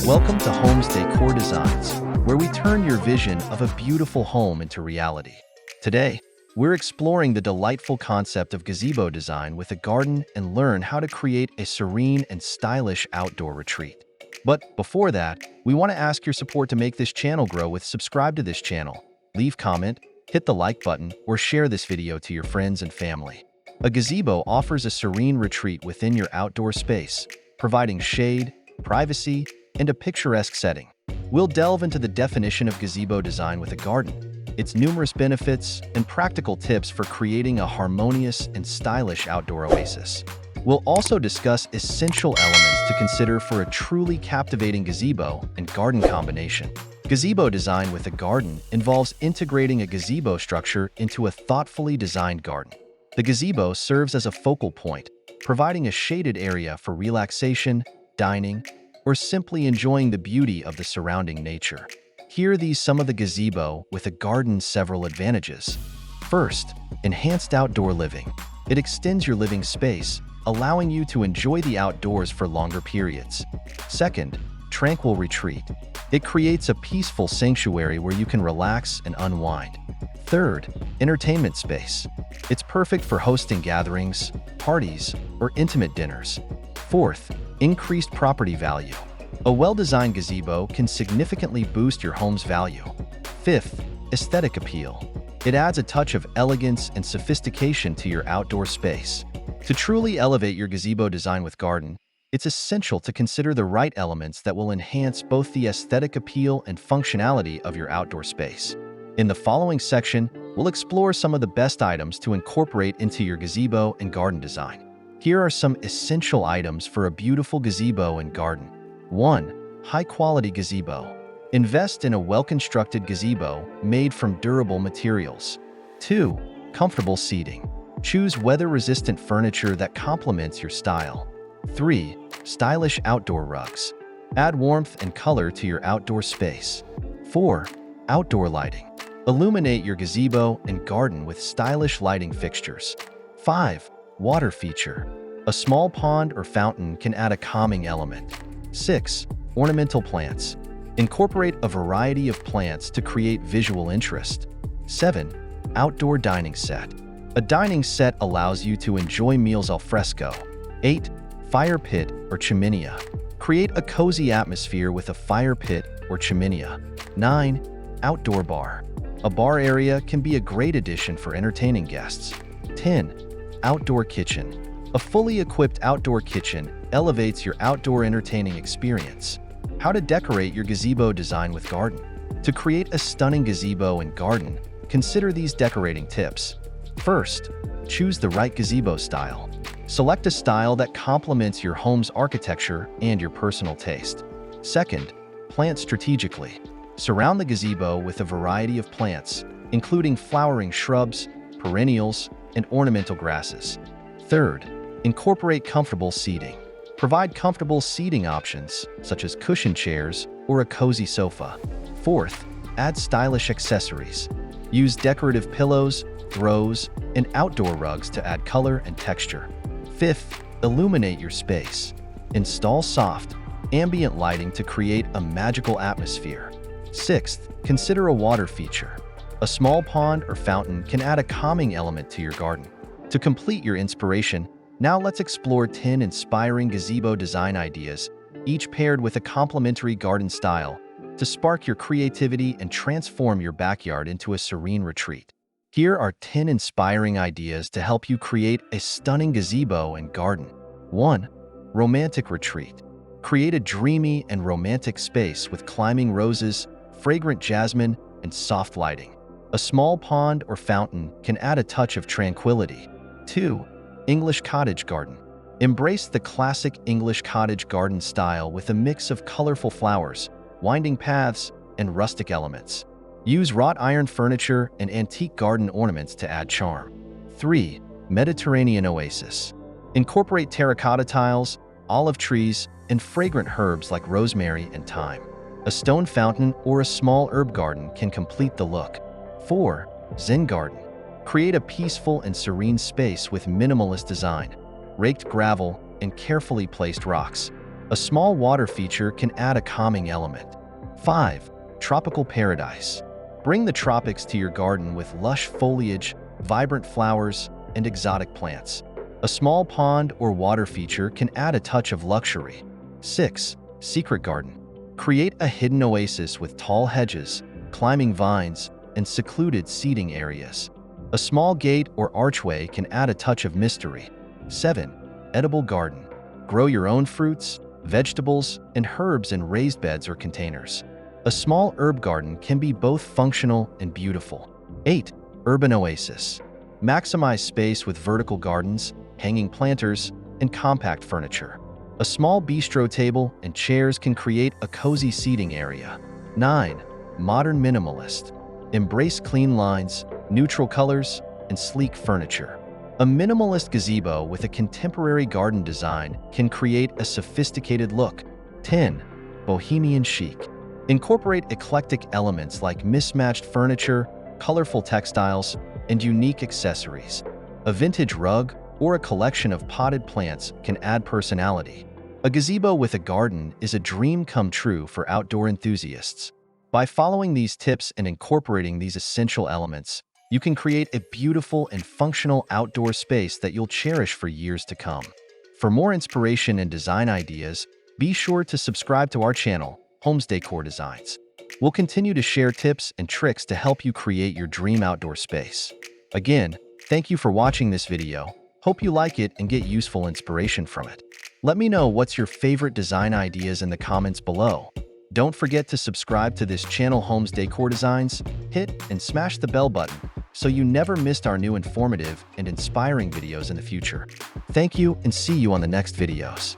Welcome to Homes Decor Designs, where we turn your vision of a beautiful home into reality. Today, we're exploring the delightful concept of gazebo design with a garden and learn how to create a serene and stylish outdoor retreat. But before that, we want to ask your support to make this channel grow with subscribe to this channel, leave comment, hit the like button, or share this video to your friends and family. A gazebo offers a serene retreat within your outdoor space, providing shade, privacy, and a picturesque setting. We'll delve into the definition of gazebo design with a garden, its numerous benefits, and practical tips for creating a harmonious and stylish outdoor oasis. We'll also discuss essential elements to consider for a truly captivating gazebo and garden combination. Gazebo design with a garden involves integrating a gazebo structure into a thoughtfully designed garden. The gazebo serves as a focal point, providing a shaded area for relaxation, dining, or simply enjoying the beauty of the surrounding nature. Here are some of the gazebo with a garden's several advantages. First, enhanced outdoor living. It extends your living space, allowing you to enjoy the outdoors for longer periods. Second, tranquil retreat. It creates a peaceful sanctuary where you can relax and unwind. Third, entertainment space. It's perfect for hosting gatherings, parties, or intimate dinners. Fourth, increased property value. A well-designed gazebo can significantly boost your home's value. Fifth, aesthetic appeal. It adds a touch of elegance and sophistication to your outdoor space. To truly elevate your gazebo design with garden, it's essential to consider the right elements that will enhance both the aesthetic appeal and functionality of your outdoor space. In the following section, we'll explore some of the best items to incorporate into your gazebo and garden design. Here are some essential items for a beautiful gazebo and garden. 1. High-quality gazebo. Invest in a well-constructed gazebo made from durable materials. 2. Comfortable seating. Choose weather-resistant furniture that complements your style. 3. Stylish outdoor rugs. Add warmth and color to your outdoor space. 4. Outdoor lighting. Illuminate your gazebo and garden with stylish lighting fixtures. 5. Water feature. A small pond or fountain can add a calming element. 6. Ornamental plants. Incorporate a variety of plants to create visual interest. 7. Outdoor dining set. A dining set allows you to enjoy meals al fresco. 8. Fire pit or chimenea. Create a cozy atmosphere with a fire pit or chimenea. 9. Outdoor bar. A bar area can be a great addition for entertaining guests. 10. Outdoor kitchen. A fully equipped outdoor kitchen elevates your outdoor entertaining experience. How to decorate your gazebo design with garden. To create a stunning gazebo and garden, consider these decorating tips. First, choose the right gazebo style. Select a style that complements your home's architecture and your personal taste. Second, plant strategically. Surround the gazebo with a variety of plants, including flowering shrubs, perennials, and ornamental grasses. Third, incorporate comfortable seating. Provide comfortable seating options, such as cushion chairs or a cozy sofa. Fourth, add stylish accessories. Use decorative pillows, throws, and outdoor rugs to add color and texture. Fifth, illuminate your space. Install soft, ambient lighting to create a magical atmosphere. Sixth, consider a water feature. A small pond or fountain can add a calming element to your garden. To complete your inspiration, now let's explore 10 inspiring gazebo design ideas, each paired with a complementary garden style, to spark your creativity and transform your backyard into a serene retreat. Here are 10 inspiring ideas to help you create a stunning gazebo and garden. 1. Romantic retreat. Create a dreamy and romantic space with climbing roses, fragrant jasmine, and soft lighting. A small pond or fountain can add a touch of tranquility. 2. English cottage garden. Embrace the classic English cottage garden style with a mix of colorful flowers, winding paths, and rustic elements. Use wrought iron furniture and antique garden ornaments to add charm. 3. Mediterranean oasis. Incorporate terracotta tiles, olive trees, and fragrant herbs like rosemary and thyme. A stone fountain or a small herb garden can complete the look. 4. Zen garden. Create a peaceful and serene space with minimalist design, raked gravel, and carefully placed rocks. A small water feature can add a calming element. 5. Tropical paradise. Bring the tropics to your garden with lush foliage, vibrant flowers, and exotic plants. A small pond or water feature can add a touch of luxury. 6. Secret garden. Create a hidden oasis with tall hedges, climbing vines, and secluded seating areas. A small gate or archway can add a touch of mystery. 7. Edible garden. Grow your own fruits, vegetables, and herbs in raised beds or containers. A small herb garden can be both functional and beautiful. 8. Urban oasis. Maximize space with vertical gardens, hanging planters, and compact furniture. A small bistro table and chairs can create a cozy seating area. 9. Modern minimalist. Embrace clean lines, neutral colors, and sleek furniture. A minimalist gazebo with a contemporary garden design can create a sophisticated look. 10. Bohemian chic. Incorporate eclectic elements like mismatched furniture, colorful textiles, and unique accessories. A vintage rug or a collection of potted plants can add personality. A gazebo with a garden is a dream come true for outdoor enthusiasts. By following these tips and incorporating these essential elements, you can create a beautiful and functional outdoor space that you'll cherish for years to come. For more inspiration and design ideas, be sure to subscribe to our channel, Homes Decor Designs. We'll continue to share tips and tricks to help you create your dream outdoor space. Again, thank you for watching this video. Hope you like it and get useful inspiration from it. Let me know what's your favorite design ideas in the comments below. Don't forget to subscribe to this channel, Homes Decor Designs, hit and smash the bell button so you never missed our new informative and inspiring videos in the future. Thank you and see you on the next videos.